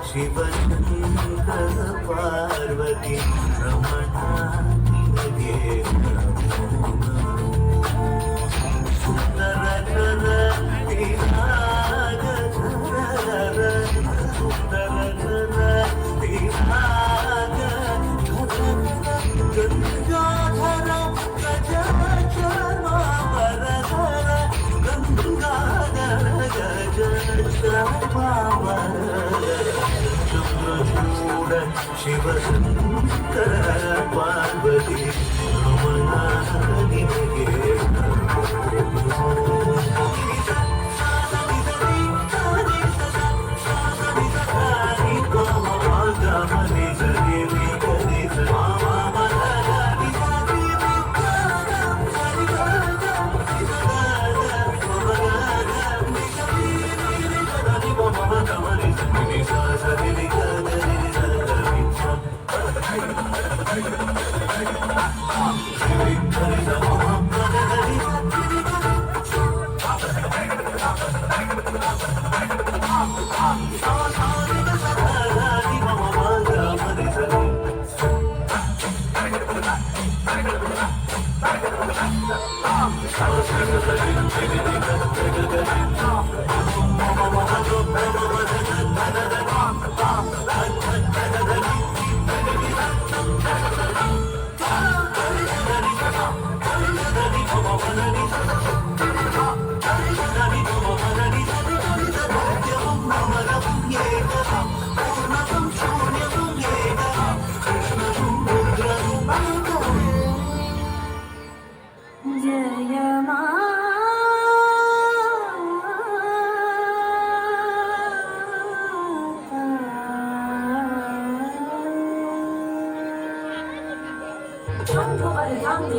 ಶಿವಶಂಕರ ಪಾರ್ವತಿ ರಮಣ ನಿನಗೆ ನಮೋ ನಮೋ. ಸುಂದರ ಕರ ವಿರಾಗ ಧರ ಸುಂದರ ಕರ ವಿರಾಗ ಗಂಗಾಧರ ಗಜಾಚರವರಧರ ಗಂಗಾಧರ ಚಂದ್ರಚೂಡ ಶಿವಶಂಕರ ಪಾರ್ವತಿ ರಮಣ ನಿನಗೆ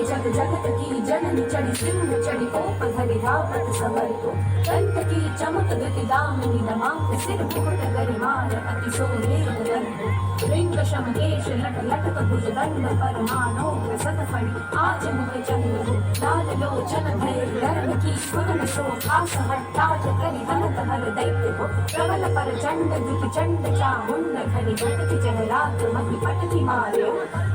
जग जगत की जननी चढ़ी सिंह चढ़ी कोप धरि धावत समर को कंठ की चमक गति दामिनी दमाक सिर मुकुट गरिमार अति शोभे गगन को रिंग शम केश लट लटक भुज दंड परमानो सत फणि आज मुख चंद्र को लाल लोचन भय गर्भ की सुगन शोभास हट्टाज करि हनत हर दैत्य को प्रबल पर चंड दिख चंड चामुंड घनि घटति जहरात महि पटति मार्यो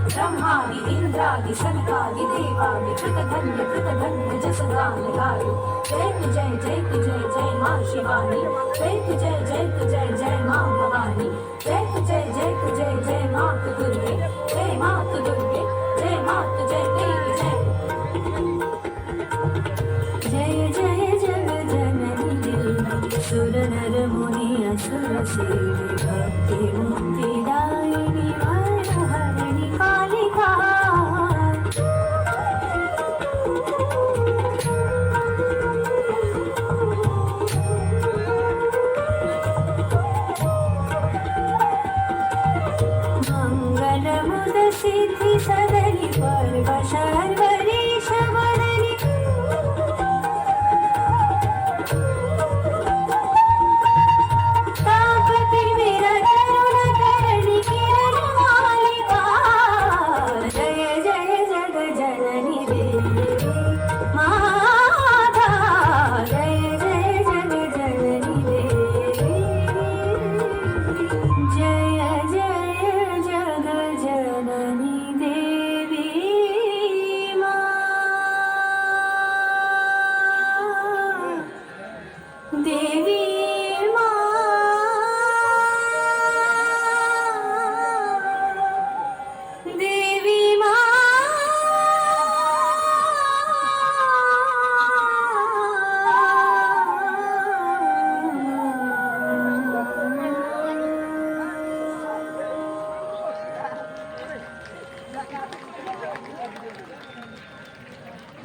ब्रह्मादि इंद्रादि सनकादि देवादि कृत धन्य जस गान गायो जय जय जय जय जय मां शिवानी जय जय जय जय जय मां भवानी जय जय जय जय जय मां दुर्गे